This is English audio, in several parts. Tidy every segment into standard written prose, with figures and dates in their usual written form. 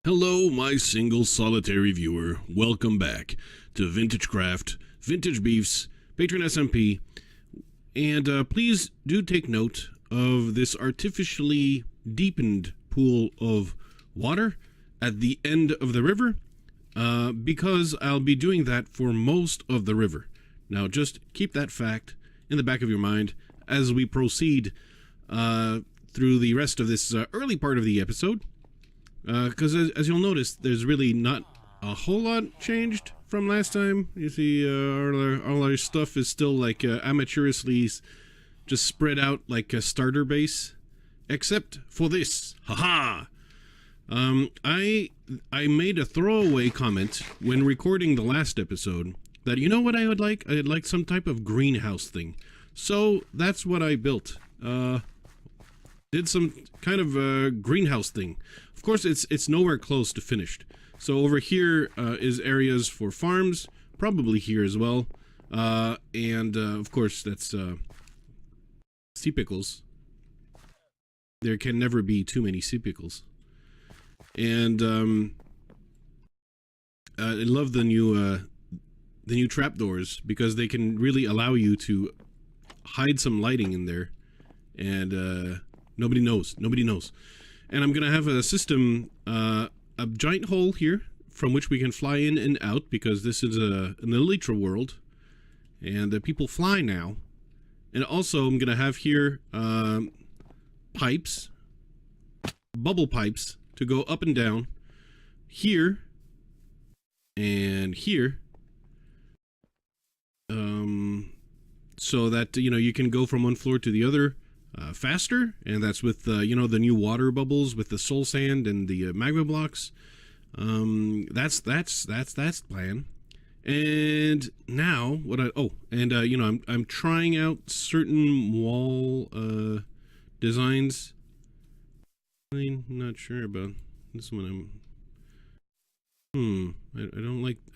Hello, my single solitary viewer. Welcome back to VintageCraft, VintageBeef's Patron SMP. And please do take note of this artificially deepened pool of water at the end of the river, because I'll be doing that for most of the river. Now, just keep that fact in the back of your mind as we proceed through the rest of this early part of the episode. Because as you'll notice, there's really not a whole lot changed from last time. You see, all our stuff is still like amateurishly just spread out like a starter base, except for this. Haha! I made a throwaway comment when recording the last episode that, you know what I would like? I'd like some type of greenhouse thing. So that's what I built. Did some kind of greenhouse thing. Of course, it's nowhere close to finished. So over here is areas for farms, probably here as well, and of course that's sea pickles. There can never be too many sea pickles. And I love the new trapdoors because they can really allow you to hide some lighting in there, and nobody knows. And I'm gonna have a system, a giant hole here from which we can fly in and out, because this is an elytra world, and people fly now. And also I'm gonna have here pipes, bubble pipes, to go up and down here and here, so that you can go from one floor to the other faster, and that's with the new water bubbles with the soul sand and the magma blocks. That's the plan. And now what I'm trying out certain wall designs. I'm not sure about this one. I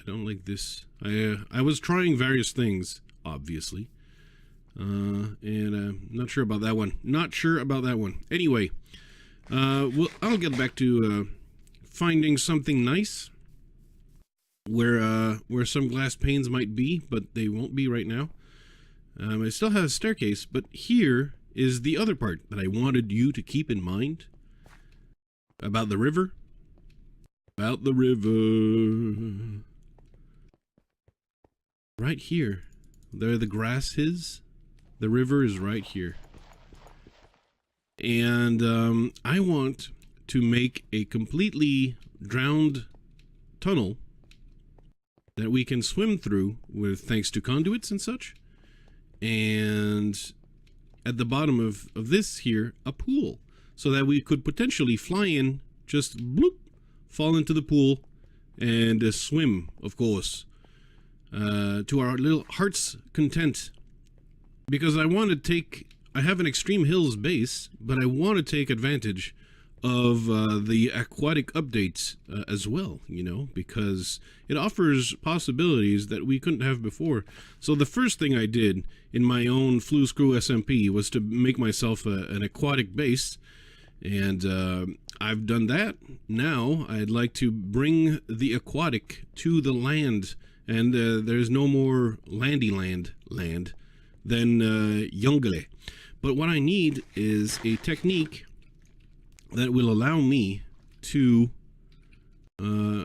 don't like this. I was trying various things, obviously. And not sure about that one. Anyway, I'll get back to finding something nice where some glass panes might be, but they won't be right now. I still have a staircase, but here is the other part that I wanted you to keep in mind about the river. Right here, there the grass is. The river is right here. And I want to make a completely drowned tunnel that we can swim through with, thanks to conduits and such. And at the bottom of this here, a pool, so that we could potentially fly in, just bloop, fall into the pool, and swim, of course, to our little heart's content. Because I have an Extreme Hills base, but I want to take advantage of the aquatic updates as well, because it offers possibilities that we couldn't have before. So the first thing I did in my own Flouze Crew SMP was to make myself an aquatic base, and I've done that. Now I'd like to bring the aquatic to the land, and there's no more landy land than Jungle. But what I need is a technique that will allow me to,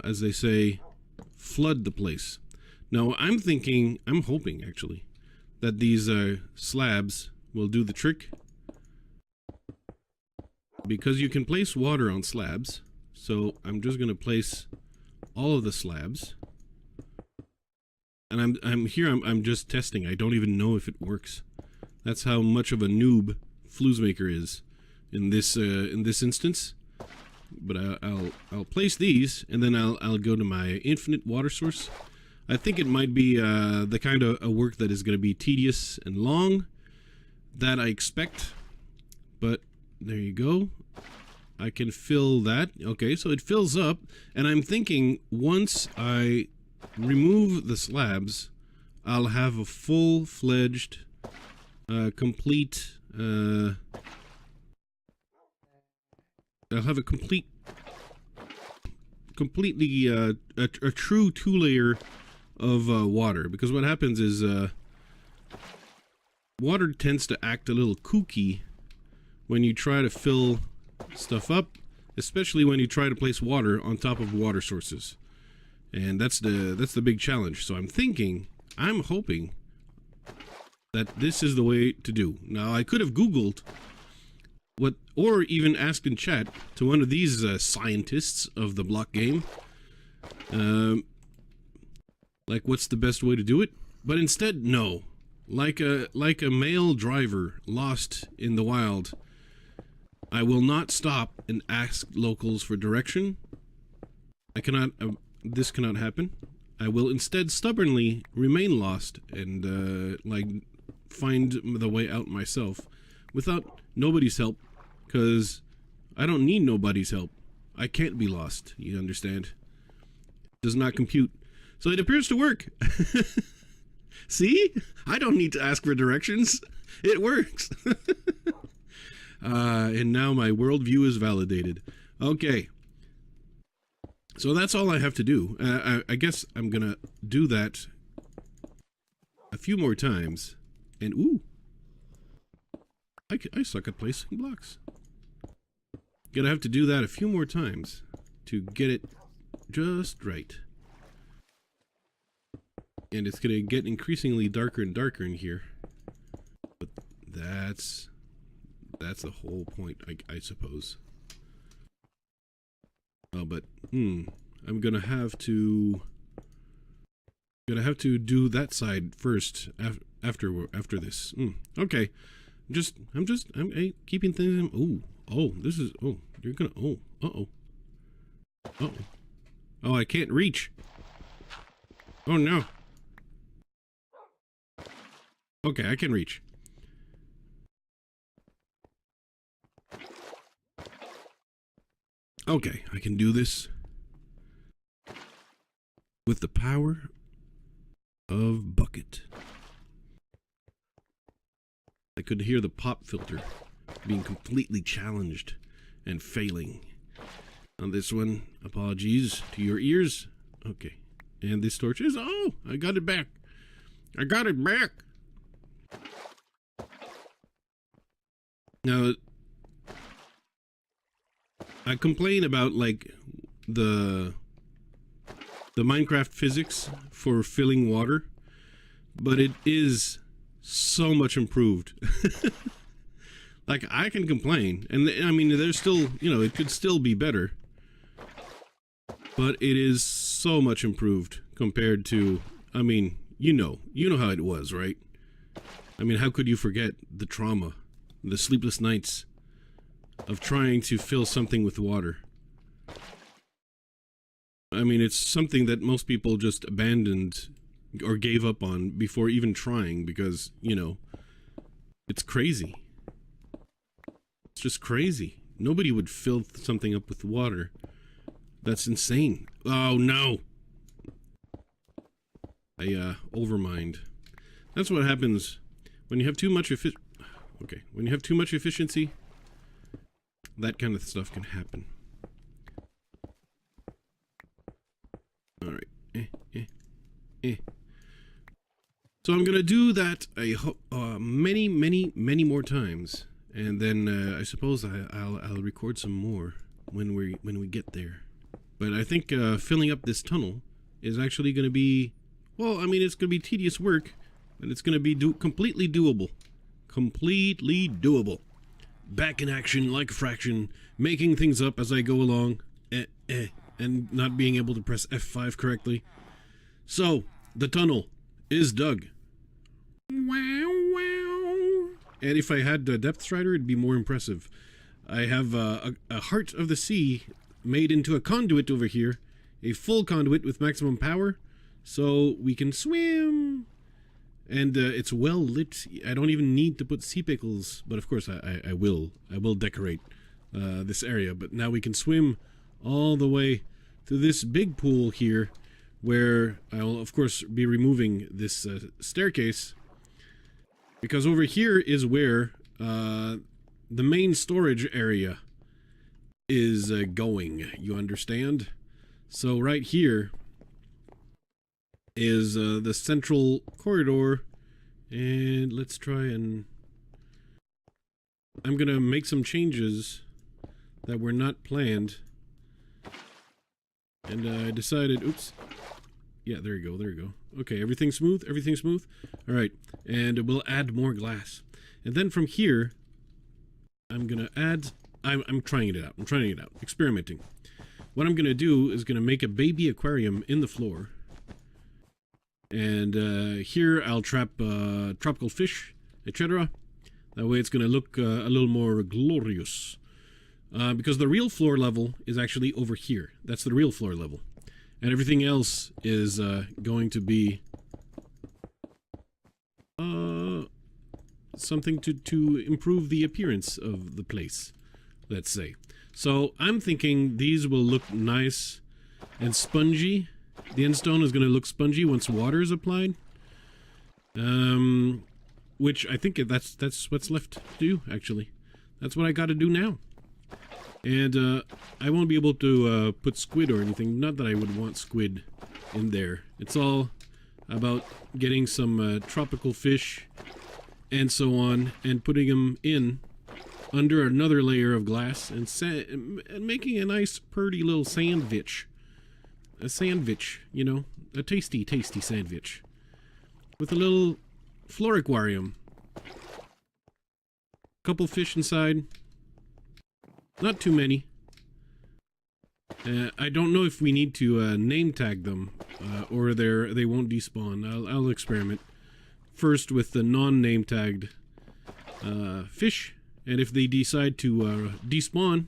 as they say, flood the place. Now I'm hoping actually, that these slabs will do the trick, because you can place water on slabs. So I'm just going to place all of the slabs. And I'm just testing. I don't even know if it works. That's how much of a noob Flouze Maker is in this instance. But I'll place these, and then I'll go to my infinite water source. I think it might be the kind of a work that is going to be tedious and long, that I expect. But there you go. I can fill that. Okay, so it fills up, and I'm thinking once I remove the slabs, I'll have a full-fledged, complete, I'll have a complete completely a true 2-layer of water, because what happens is water tends to act a little kooky when you try to fill stuff up, especially when you try to place water on top of water sources. And that's the big challenge. So I'm hoping that this is the way to do. Now, I could have Googled or even asked in chat to one of these scientists of the block game, like, what's the best way to do it? But instead, no. Like a male driver lost in the wild, I will not stop and ask locals for direction. I cannot. This cannot happen. I will instead stubbornly remain lost and like find the way out myself without nobody's help, because I don't need nobody's help. I can't be lost. You understand? It does not compute. So it appears to work. See? I don't need to ask for directions. It works. And now my worldview is validated. Okay. So that's all I have to do. I guess I'm going to do that a few more times. And, ooh. I suck at placing blocks. Gonna have to do that a few more times to get it just right. And it's gonna get increasingly darker and darker in here. But that's the whole point, I suppose. Oh, but I'm gonna have to do that side first after this. Okay, I'm keeping things in. Oh, this is, you're gonna, oh, I can't reach. Oh no. Okay, I can reach. Okay, I can do this with the power of bucket. I could hear the pop filter being completely challenged and failing. On this one, apologies to your ears. Okay, and this torch is, oh, I got it back. I got it back. Now, I complain about, like, the Minecraft physics for filling water, but it is so much improved. Like, I can complain, and I mean, there's still, you know, it could still be better, but it is so much improved compared to, I mean, you know how it was, right? I mean, how could you forget the trauma, the sleepless nights of trying to fill something with water? I mean, it's something that most people just abandoned or gave up on before even trying, because, you know, it's crazy. It's just crazy. Nobody would fill something up with water. That's insane. Oh no! I overmined. That's what happens when you have too much when you have too much efficiency. That kind of stuff can happen. All right. So I'm gonna do that many more times, and then I suppose I'll record some more when we get there. But I think filling up this tunnel is actually going to be, well, I mean, it's going to be tedious work, but it's going to be completely doable. Completely doable. Back in action like a fraction, making things up as I go along, and not being able to press F5 correctly. So, the tunnel is dug. Wow. And if I had a depth strider, it'd be more impressive. I have a heart of the sea made into a conduit over here, a full conduit with maximum power, so we can swim. And it's well lit. I don't even need to put sea pickles, but of course I will decorate this area. But now we can swim all the way to this big pool here, where I'll of course be removing this staircase, because over here is where the main storage area is going, you understand? So right here is the central corridor, and let's try and I'm gonna make some changes that were not planned, and I decided, oops, yeah, there you go, okay, everything's smooth, all right, and we'll add more glass, and then from here I'm gonna add, I'm trying it out, experimenting. What I'm gonna do is gonna make a baby aquarium in the floor, and here I'll trap tropical fish, etc. That way it's gonna look a little more glorious, because the real floor level is actually over here. That's the real floor level, and everything else is going to be something to improve the appearance of the place, let's say. So I'm thinking these will look nice and spongy. The end stone is going to look spongy once water is applied, which I think that's what's left to do, actually. That's what I got to do now. And I won't be able to put squid or anything. Not that I would want squid in there. It's all about getting some tropical fish and so on, and putting them in under another layer of glass, and making a nice, pretty little sandwich. A sandwich, you know, a tasty, tasty sandwich with a little floor aquarium. Couple fish inside. Not too many. I don't know if we need to name tag them, or they won't despawn. I'll experiment first with the non-name tagged fish, and if they decide to despawn,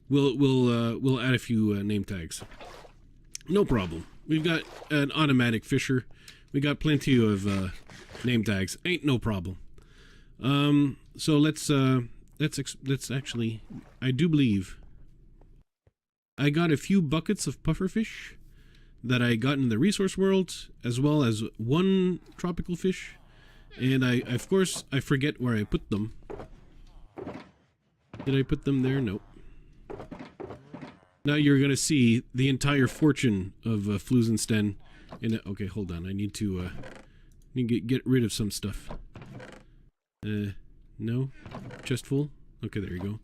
we'll add a few name tags. No problem. We've got an automatic fisher. We got plenty of name tags. Ain't no problem. So let's actually, I do believe I got a few buckets of pufferfish that I got in the resource world, as well as one tropical fish, and of course I forget where I put them. Did I put them there? Nope. Now you're gonna see the entire fortune of Flouze and Sten. Okay, hold on. I need to get rid of some stuff. No, chest full. Okay, there you go.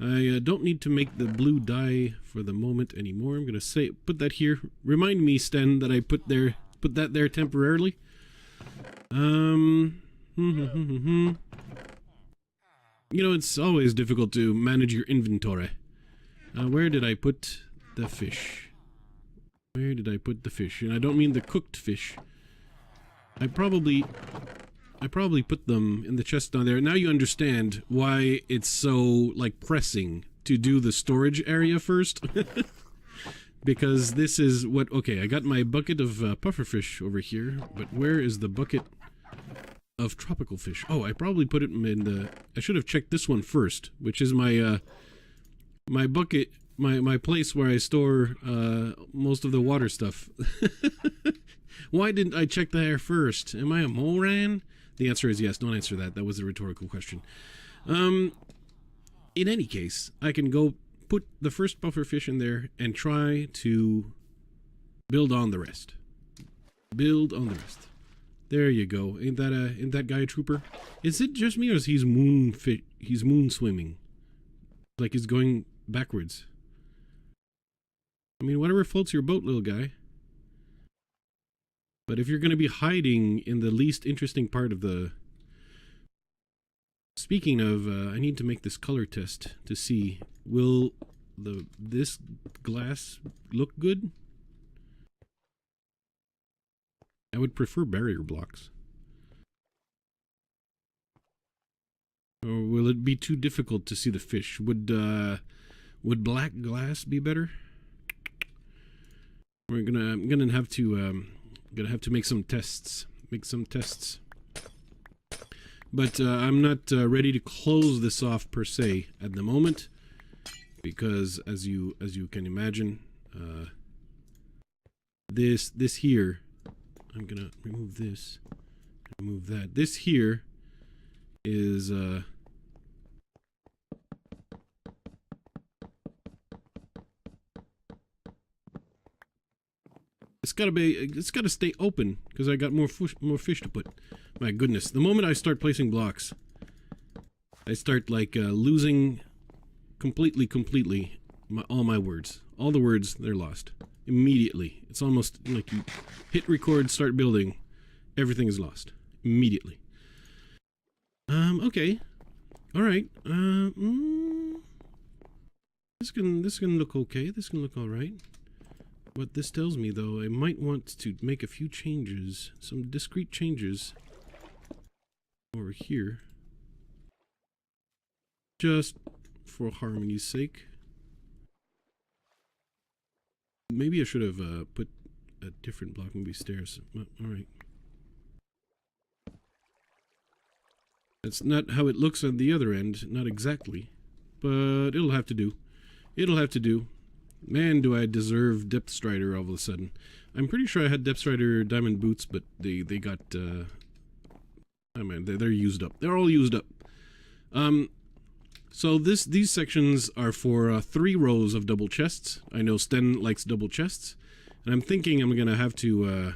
I don't need to make the blue dye for the moment anymore. I'm gonna put that here. Remind me, Sten, that I put that there temporarily. You know, it's always difficult to manage your inventory. Where did I put the fish? Where did I put the fish? And I don't mean the cooked fish. I probably put them in the chest down there. Now you understand why it's so, like, pressing to do the storage area first. Because this is what... Okay, I got my bucket of pufferfish over here, but where is the bucket of tropical fish? Oh, I probably put it in the... I should have checked this one first, which is my my bucket, my place where I store most of the water stuff. Why didn't I check the air first? Am I a moron? The answer is yes. Don't answer that. That was a rhetorical question. In any case, I can go put the first pufferfish in there and try to build on the rest. Build on the rest. There you go. Ain't that guy a trooper? Is it just me, or is he's moon swimming? Like he's going backwards. I mean, whatever floats your boat, little guy. But if you're going to be hiding in the least interesting part of the... Speaking of, I need to make this color test to see, will this glass look good? I would prefer barrier blocks. Or will it be too difficult to see the fish? Would black glass be better? I'm gonna have to make some tests. But I'm not ready to close this off per se at the moment, because as you can imagine, this here, I'm gonna remove this, remove that. This here is It's gotta stay open because I got more fish to put. My goodness, the moment I start placing blocks, I start like losing completely all my words. All the words, they're lost immediately. It's almost like you hit record, start building, everything is lost immediately. Okay, all right. This can look okay. This can look all right. What this tells me, though, I might want to make a few changes, some discrete changes over here, just for harmony's sake. Maybe I should have put a different block, maybe stairs. Alright. That's not how it looks on the other end, not exactly. But it'll have to do. It'll have to do. Man, do I deserve Depth Strider all of a sudden. I'm pretty sure I had Depth Strider Diamond Boots, but they got, I mean, they're used up. They're all used up. So these sections are for 3 rows of double chests. I know Sten likes double chests, and I'm thinking I'm gonna have to,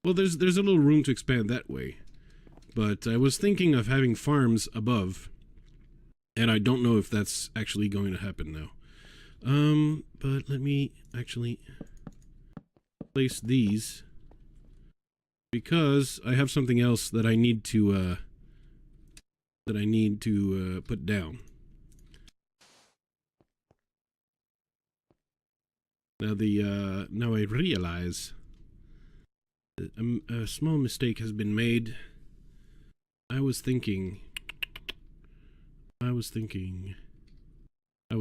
well, there's a little room to expand that way, but I was thinking of having farms above, and I don't know if that's actually going to happen now. But let me actually place these, because I have something else that I need to put down. Now now I realize that a small mistake has been made. I was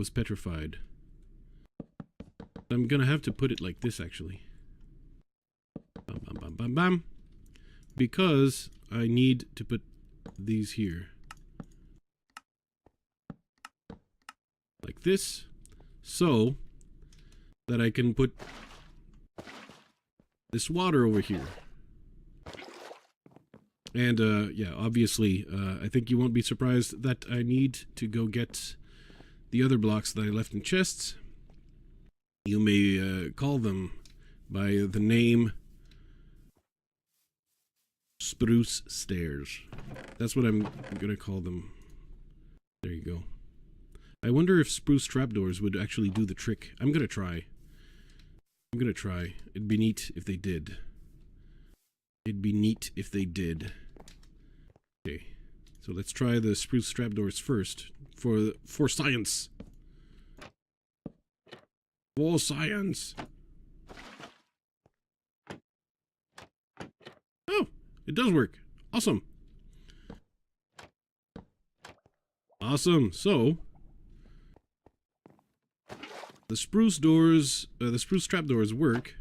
petrified. I'm gonna have to put it like this, actually. Bam, bam, bam, bam, bam. Because I need to put these here. Like this. So that I can put this water over here. And, yeah, obviously, I think you won't be surprised that I need to go get the other blocks that I left in chests. You may call them by the name Spruce Stairs. That's what I'm gonna call them. There you go. I wonder if spruce trapdoors would actually do the trick. I'm gonna try. It'd be neat if they did. Okay, so let's try the spruce trapdoors first for science. For science. Oh, it does work. Awesome. Awesome. So the spruce trapdoors work.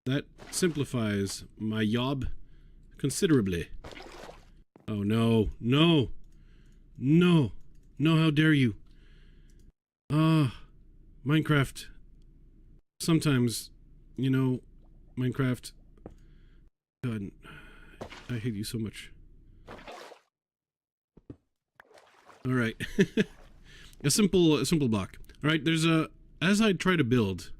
That simplifies my job considerably. Oh no, no, no, no, how dare you. Minecraft. Sometimes, you know, Minecraft. God, I hate you so much. Alright. a simple block. Alright, there's as I try to build,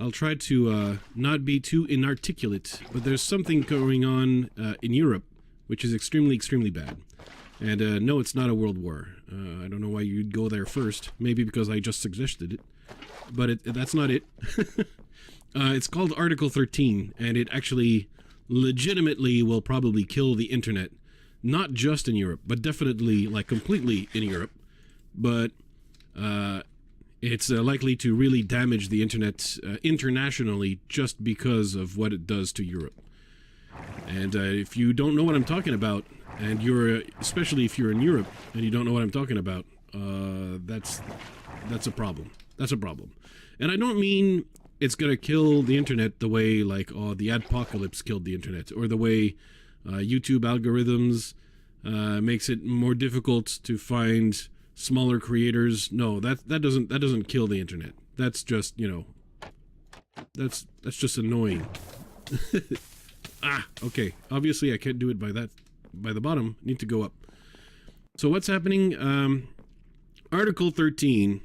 I'll try to not be too inarticulate, but there's something going on in Europe which is extremely bad. And no, it's not a world war. I don't know why you'd go there first. Maybe because I just suggested it. But that's not it. It's called Article 13, and it actually legitimately will probably kill the internet. Not just in Europe, but definitely, like, completely in Europe. But it's likely to really damage the internet internationally just because of what it does to Europe. And if you don't know what I'm talking about, and especially if you're in Europe and you don't know what I'm talking about, that's a problem. That's a problem. And I don't mean it's gonna kill the internet the way, like, the adpocalypse killed the internet, or the way YouTube algorithms makes it more difficult to find smaller creators. No, that doesn't kill the internet. That's just, you know, that's just annoying. Okay. Obviously, I can't do it by the bottom. I need to go up. So what's happening? Article 13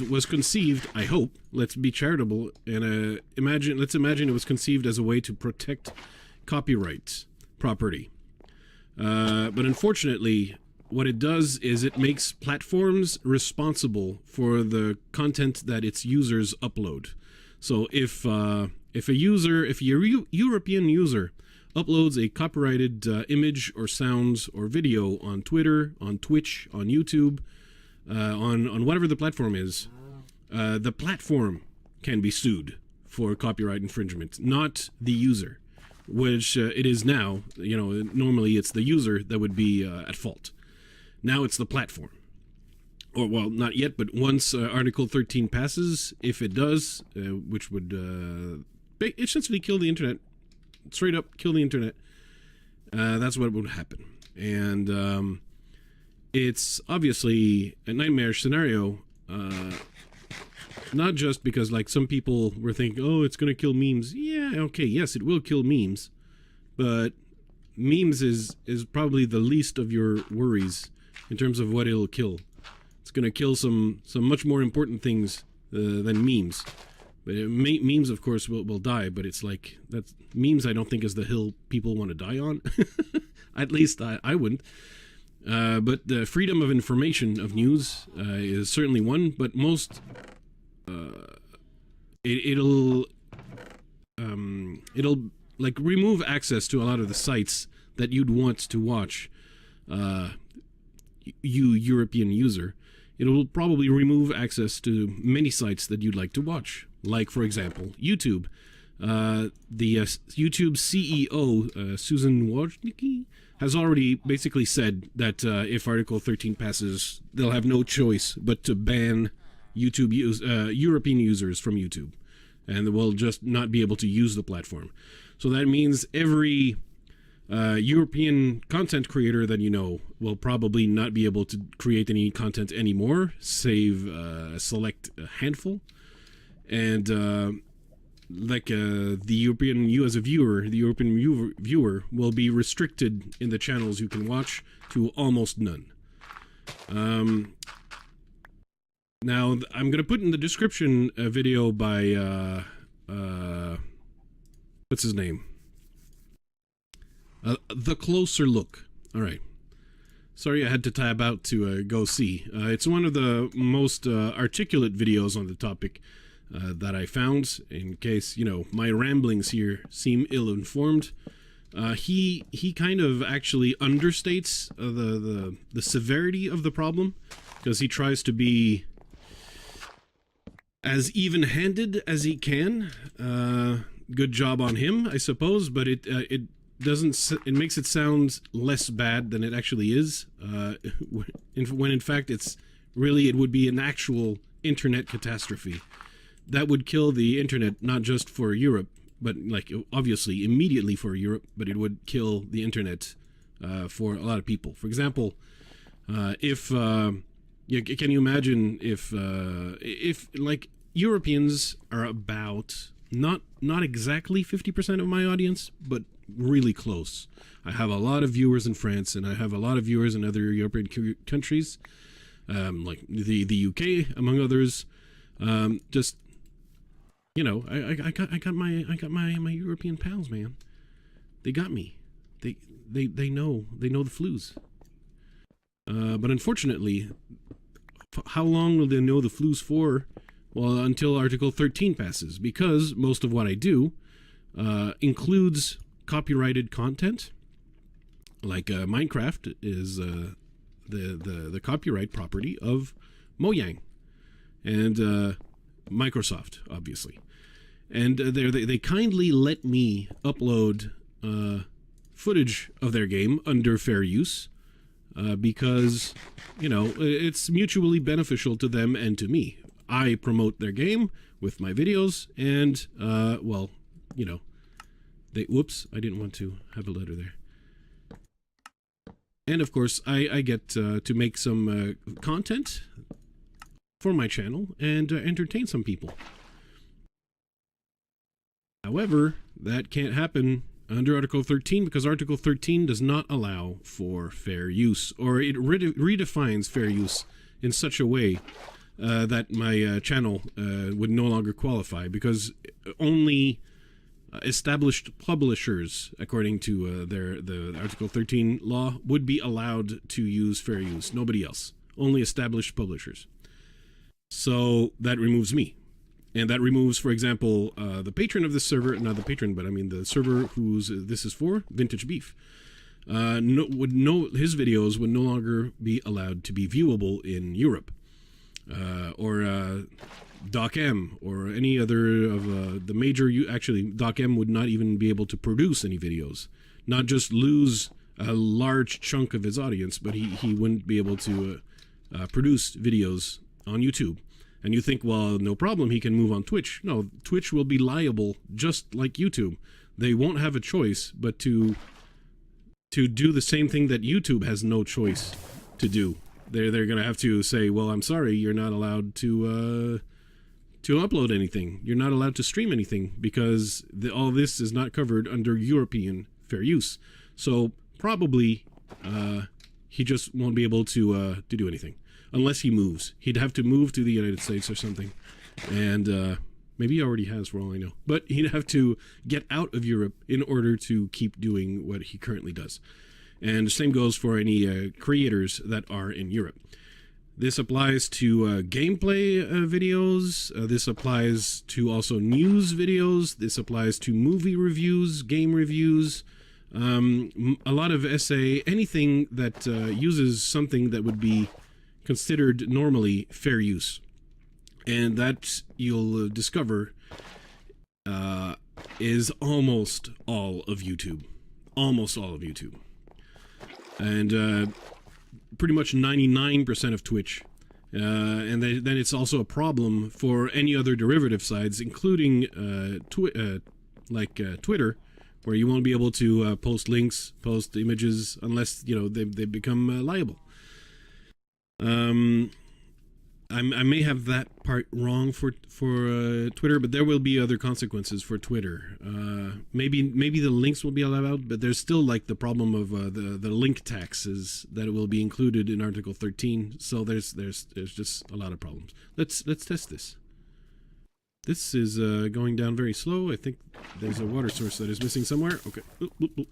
was conceived, I hope, let's be charitable, and let's imagine it was conceived as a way to protect copyright property. But unfortunately, what it does is it makes platforms responsible for the content that its users upload. So if a European user uploads a copyrighted image or sounds or video on Twitter, on Twitch, on YouTube, on whatever the platform is, the platform can be sued for copyright infringement, not the user, which it is now. You know, normally it's the user that would be at fault. Now it's the platform. Or, well, not yet, but once Article 13 passes, if it does, which would essentially kill the internet, straight up kill the internet, that's what would happen. And it's obviously a nightmare scenario, not just because, like, some people were thinking, oh, it's going to kill memes. Yeah, okay, yes, it will kill memes, but memes is probably the least of your worries in terms of what it'll kill. It's going to kill some much more important things than memes. But memes, of course, will die, but it's like, that's memes I don't think is the hill people want to die on. At least I wouldn't. But the freedom of information, of news, is certainly one, but most it'll like remove access to a lot of the sites that you'd want to watch, you European user. It will probably remove access to many sites that you'd like to watch, like, for example, YouTube. The YouTube CEO, Susan Wojcicki, has already basically said that if Article 13 passes, they'll have no choice but to ban YouTube European users from YouTube, and will just not be able to use the platform. So that means every European content creator that you know will probably not be able to create any content anymore, save a select handful. And the European, you as a viewer, the European viewer will be restricted in the channels you can watch to almost none. Now, I'm going to put in the description a video by, what's his name? The Closer Look. All right. Sorry I had to tab out to go see. It's one of the most articulate videos on the topic that I found, in case, you know, my ramblings here seem ill-informed. He kind of actually understates the severity of the problem, because he tries to be as even-handed as he can. Good job on him, I suppose, but it makes it sound less bad than it actually is, when in fact it would be an actual internet catastrophe that would kill the internet, not just for Europe, but, like, obviously immediately for Europe, but it would kill the internet for a lot of people. For example, can you imagine if like Europeans are about not exactly 50% of my audience, but really close. I have a lot of viewers in France, and I have a lot of viewers in other European countries, like the UK, among others. Just, you know, I got my European pals, man. They got me. They know the Flouze. But unfortunately, how long will they know the Flouze for? Well, until Article 13 passes, because most of what I do includes copyrighted content. Like Minecraft is the copyright property of Mojang and Microsoft, obviously. And they kindly let me upload footage of their game under fair use, because, you know, it's mutually beneficial to them and to me. I promote their game with my videos, and, well, you know, whoops, I didn't want to have a letter there. And, of course, I get to make some content for my channel and entertain some people. However, that can't happen under Article 13, because Article 13 does not allow for fair use, or it redefines fair use in such a way that my channel would no longer qualify, because only established publishers, according to the Article 13 law, would be allowed to use fair use. Nobody else. Only established publishers. So that removes me. And that removes, for example, the patron of this server, not the patron, but I mean the server whose this is for, VintageBeef. His videos would no longer be allowed to be viewable in Europe. Or DocM, or any other of the major... Actually, DocM would not even be able to produce any videos. Not just lose a large chunk of his audience, but he wouldn't be able to produce videos on YouTube. And you think, well, no problem, he can move on Twitch. No, Twitch will be liable just like YouTube. They won't have a choice but to do the same thing that YouTube has no choice to do. They're going to have to say, well, I'm sorry, you're not allowed to upload anything. You're not allowed to stream anything, because all this is not covered under European fair use. So probably he just won't be able to do anything. Unless he moves. He'd have to move to the United States or something. And maybe he already has, for all I know. But he'd have to get out of Europe in order to keep doing what he currently does. And the same goes for any creators that are in Europe. This applies to gameplay videos. This applies to also news videos. This applies to movie reviews, game reviews. A lot of essay, anything that uses something that would be considered normally fair use. And that, you'll discover, is almost all of YouTube. Almost all of YouTube. And pretty much 99% of Twitch. And then it's also a problem for any other derivative sites, including Twitter, where you won't be able to post links, post images, unless, you know, they become liable. I may have that part wrong for Twitter, but there will be other consequences for Twitter. Maybe the links will be allowed, but there's still like the problem of the link taxes that will be included in Article 13. So there's just a lot of problems. Let's test this. This is going down very slow. I think there's a water source that is missing somewhere. Okay. Oop, oop, oop.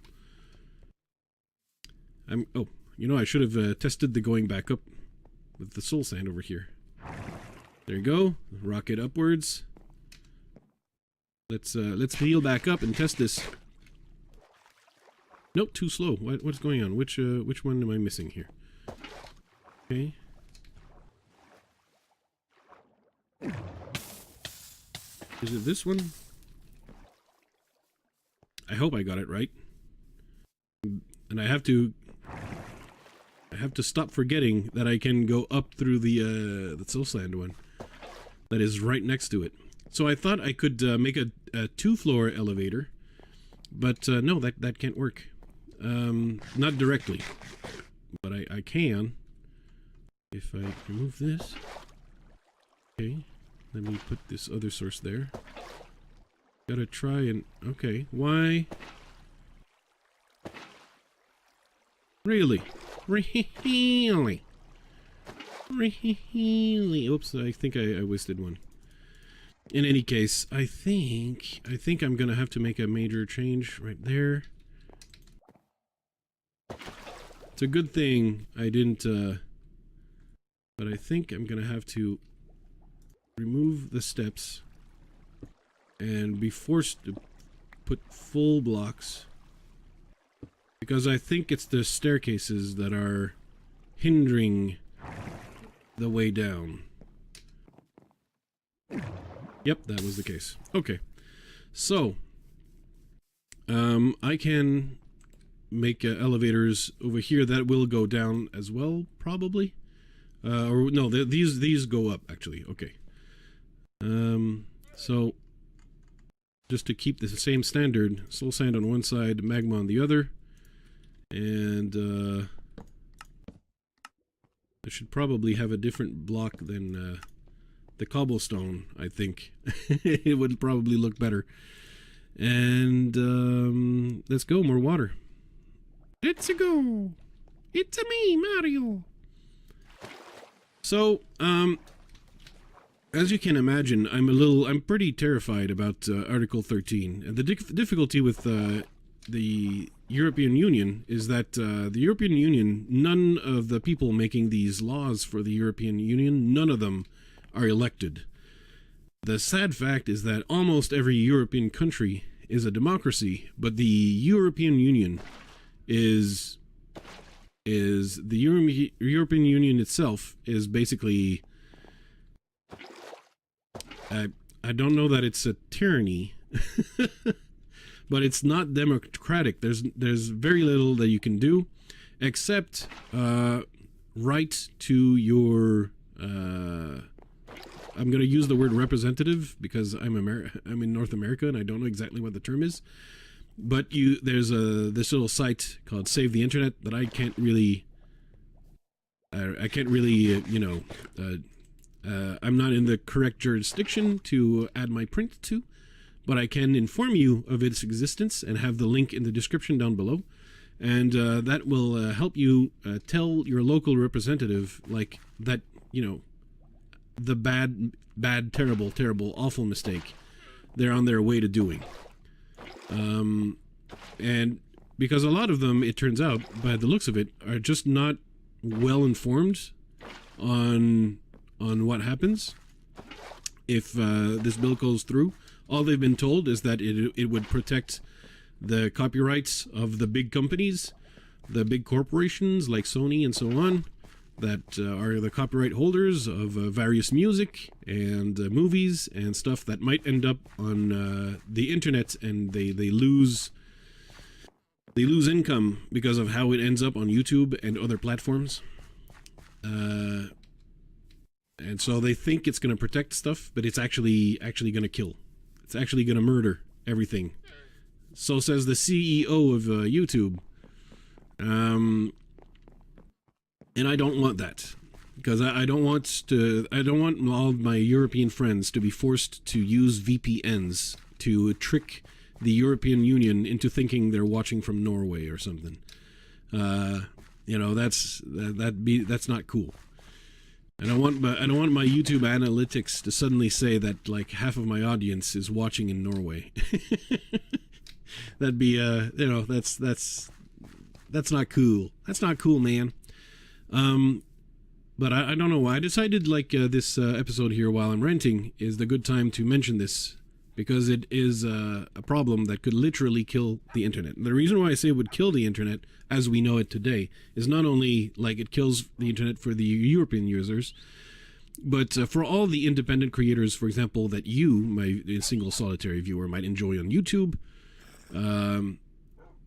Oh, you know, I should have tested the going back up with the soul sand over here. There you go. Rocket upwards. Let's heal back up and test this. Nope, too slow. What's going on? Which one am I missing here? Okay. Is it this one? I hope I got it right. And I have to stop forgetting that I can go up through the soul sand one that is right next to it. So I thought I could make a 2-floor elevator, but no, that can't work. Not directly, but I can if I remove this. Okay, let me put this other source there. Gotta try and... okay, why? Really? Really? Oops, I think I wasted one. In any case, I think I'm gonna have to make a major change right there. It's a good thing I didn't, but I think I'm gonna have to remove the steps and be forced to put full blocks, because I think it's the staircases that are hindering the way down. Yep, that was the case. Okay, so I can make elevators over here that will go down as well, probably. Or no, these go up actually. Okay. So just to keep the same standard, soul sand on one side, magma on the other, and I should probably have a different block than the cobblestone, I think. It would probably look better. And let's go, more water. Let's go. It's me, Mario. So, as you can imagine, I'm pretty terrified about Article 13. And the difficulty with the European Union is that the European Union, none of the people making these laws for the European Union, none of them are elected. The sad fact is that almost every European country is a democracy, but the European Union is the European Union itself is basically, I don't know that it's a tyranny, but it's not democratic. There's very little that you can do except write to your I'm going to use the word representative because I'm in North America and I don't know exactly what the term is. But there's this little site called Save the Internet that I can't really I'm not in the correct jurisdiction to add my print to, but I can inform you of its existence and have the link in the description down below. And that will help you tell your local representative, like, that, the bad, terrible, awful mistake they're on their way to doing. And because a lot of them, it turns out, by the looks of it, are just not well informed on what happens if this bill goes through. All they've been told is that it would protect the copyrights of the big companies, the big corporations like Sony and so on, that are the copyright holders of various music and movies and stuff that might end up on the internet, and they lose income because of how it ends up on YouTube and other platforms. And so they think it's going to protect stuff, but it's actually going to kill. It's actually going to murder everything. So says the CEO of YouTube. And I don't want that, because I don't want all my European friends to be forced to use VPNs to trick the European Union into thinking they're watching from Norway or something. That's not cool. I don't want my YouTube analytics to suddenly say that like half of my audience is watching in Norway. That'd be that's not cool. That's not cool, man. But I don't know why I decided this episode here while I'm renting is the good time to mention this, because it is a problem that could literally kill the internet. The reason why I say it would kill the internet as we know it today is not only like it kills the internet for the European users, but for all the independent creators, for example, that you, my single solitary viewer, might enjoy on YouTube.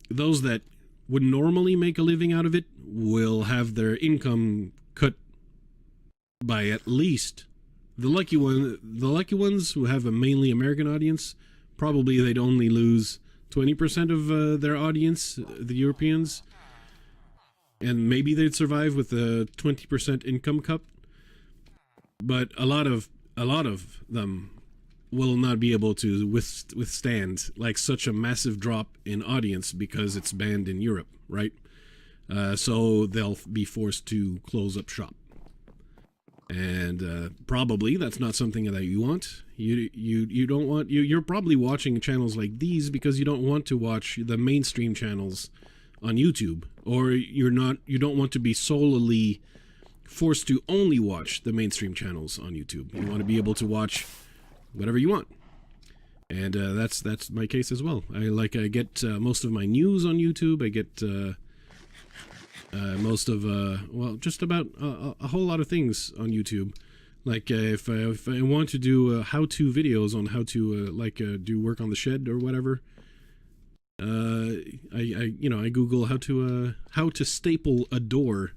Those that would normally make a living out of it will have their income cut by at least the lucky ones who have a mainly American audience. Probably they'd only lose 20% of their audience, the Europeans, and maybe they'd survive with a 20% income cut. But a lot of them will not be able to withstand like such a massive drop in audience because it's banned in Europe, right? So they'll be forced to close up shop, and probably that's not something that you want. You don't want. You're probably watching channels like these because you don't want to watch the mainstream channels on YouTube, or you don't want to be solely forced to only watch the mainstream channels on YouTube. You want to be able to watch whatever you want, and that's my case as well. I get most of my news on YouTube. I get most of just about a whole lot of things on YouTube. Like if I want to do how-to videos on how to do work on the shed or whatever, I Google how to staple a door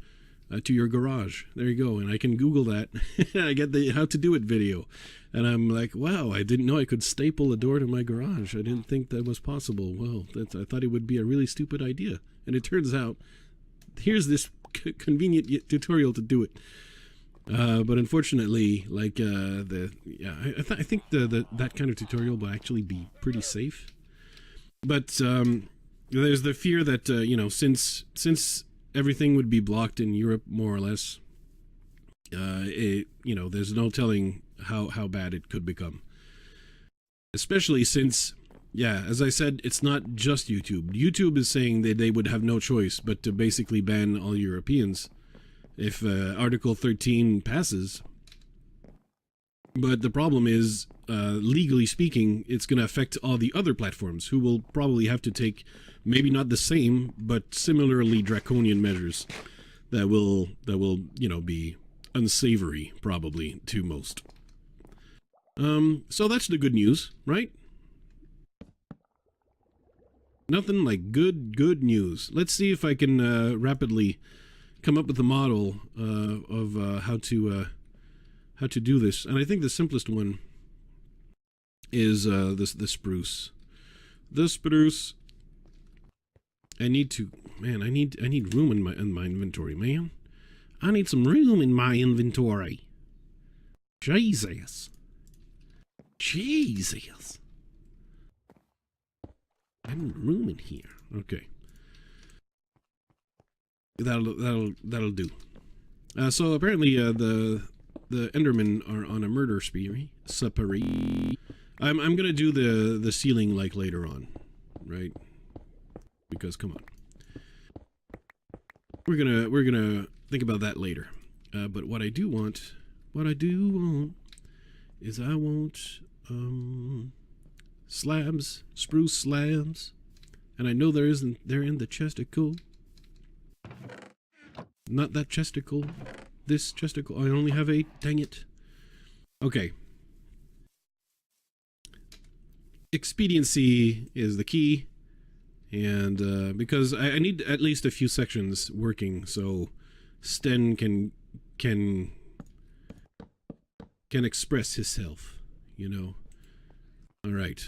to your garage. There you go, and I can Google that. I get the how to do it video, and I'm like, wow, I didn't know I could staple a door to my garage. I didn't think that was possible. Well, I thought it would be a really stupid idea, and it turns out here's this convenient tutorial to do it. But unfortunately, I think that kind of tutorial will actually be pretty safe. But there's the fear that since everything would be blocked in Europe, more or less, there's no telling how bad it could become. Especially since, yeah, as I said, it's not just YouTube. YouTube is saying that they would have no choice but to basically ban all Europeans if Article 13 passes. But the problem is, legally speaking, it's going to affect all the other platforms who will probably have to take maybe not the same, but similarly draconian measures that will you know, be unsavory probably to most. So that's the good news, right? Nothing like good news. Let's see if I can rapidly come up with a model of how to do this. And I think the simplest one is the spruce. The spruce. I need room in my inventory, man. I need some room in my inventory. Jesus. I need room in here. Okay. That'll do. So apparently the Endermen are on a murder spree. I'm gonna do the ceiling like later on, right? Because come on, we're gonna think about that later. But what I do want is I want slabs, spruce slabs, and I know they're in the chesticle. Not that chesticle. This chesticle. I only have 8. Dang it. Okay. Expediency is the key, and because I need at least a few sections working, so Sten can express himself, you know. All right.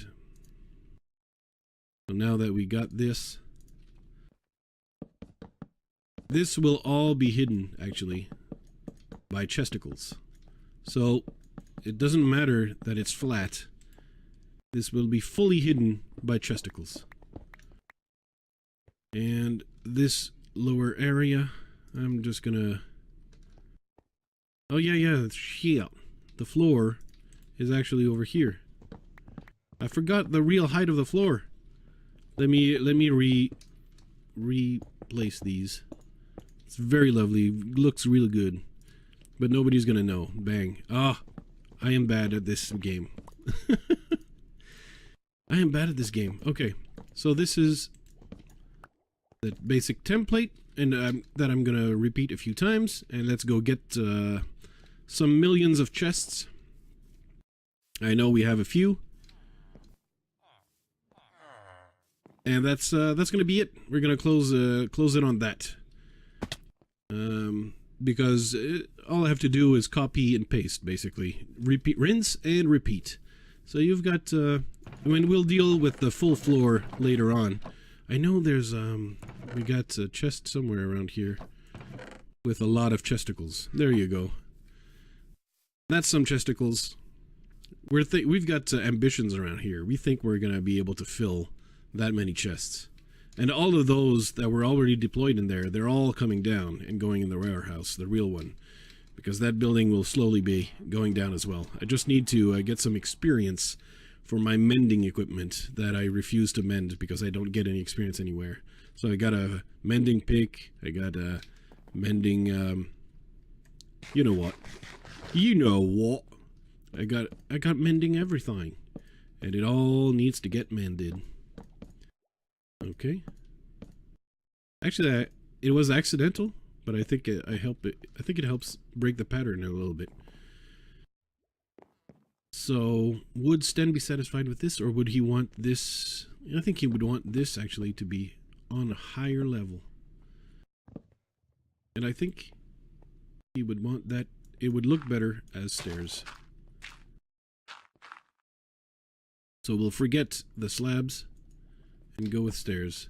So now that we got this. This will all be hidden, actually, by chesticles. So, it doesn't matter that it's flat. This will be fully hidden by chesticles. And this lower area, I'm just gonna... Oh, yeah, shit. The floor is actually over here. I forgot the real height of the floor. Let me replace these. It's very lovely. Looks really good. But nobody's gonna know. Bang. Ah, I am bad at this game. I am bad at this game. Okay. So this is the basic template, and that I'm gonna repeat a few times. And let's go get some millions of chests. I know we have a few. And that's gonna be it. We're gonna close it on that. Because all I have to do is copy and paste, basically. Repeat, rinse, and repeat. So you've got, I mean, we'll deal with the full floor later on. I know there's, we got a chest somewhere around here with a lot of chesticles. There you go. That's some chesticles. We've got ambitions around here. We think we're going to be able to fill that many chests. And all of those that were already deployed in there, they're all coming down and going in the warehouse, the real one. Because that building will slowly be going down as well. I just need to get some experience for my mending equipment that I refuse to mend because I don't get any experience anywhere. So I got a mending pick, I got a mending, you know what. You know what. I got mending everything. And it all needs to get mended. Okay. Actually, it was accidental, but I think I think it helps break the pattern a little bit. So, would Sten be satisfied with this, or would he want this? I think he would want this actually to be on a higher level. And I think he would want that it would look better as stairs. So we'll forget the slabs and go with stairs.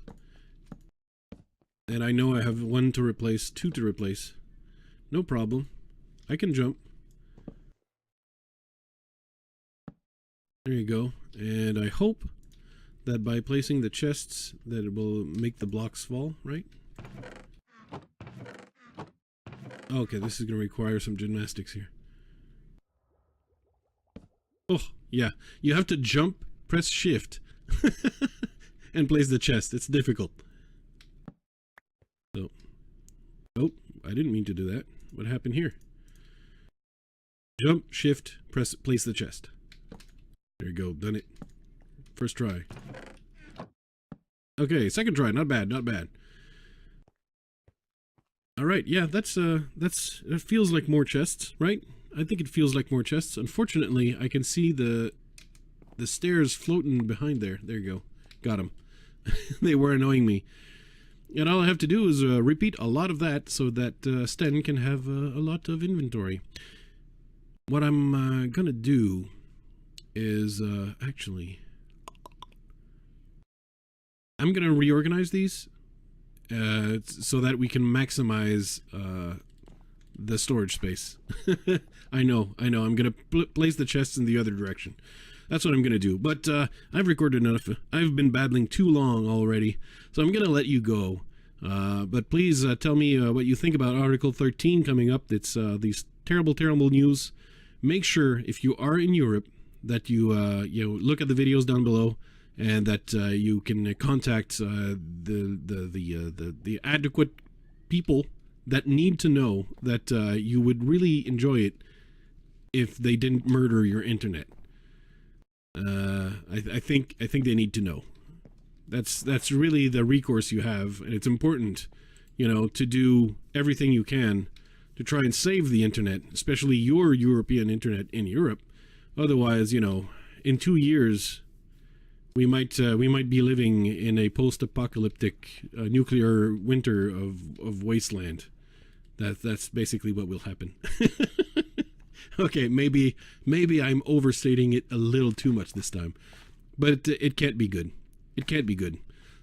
And I know I have 1 to replace, 2 to replace. No problem. I can jump. There you go. And I hope that by placing the chests that it will make the blocks fall, right? Okay, this is going to require some gymnastics here. Oh, yeah. You have to jump, press shift, and place the chest. It's difficult. So, oh, I didn't mean to do that. What happened here? Jump, shift, place the chest. There you go, done it. First try. Okay, second try, not bad, not bad. Alright, yeah, that feels like more chests, right? I think it feels like more chests. Unfortunately, I can see the stairs floating behind there. There you go. Got them. They were annoying me. And all I have to do is repeat a lot of that so that Sten can have a lot of inventory. What I'm gonna do is actually I'm gonna reorganize these so that we can maximize the storage space. I know I'm gonna place the chests in the other direction. That's what I'm gonna do. But I've recorded enough. I've been babbling too long already, so I'm gonna let you go. But please tell me what you think about Article 13 coming up. It's these terrible news. Make sure, if you are in Europe, that you look at the videos down below, and that you can contact the adequate people that need to know that you would really enjoy it if they didn't murder your internet. I think they need to know. That's really the recourse you have, and it's important, to do everything you can to try and save the internet, especially your European internet in Europe. Otherwise, in 2 years, we might be living in a post-apocalyptic nuclear winter of wasteland. That's basically what will happen. Okay, maybe I'm overstating it a little too much this time, but it can't be good. It can't be good.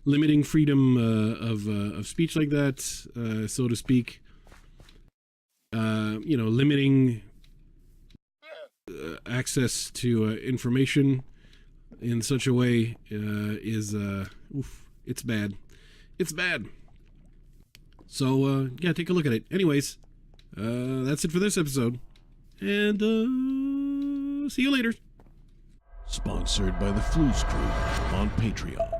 Limiting freedom of speech like that, so to speak. Limiting access to information in such a way is it's bad. It's bad. So yeah, take a look at it. Anyways, that's it for this episode, and see you later. Sponsored by the Flouze crew on Patreon.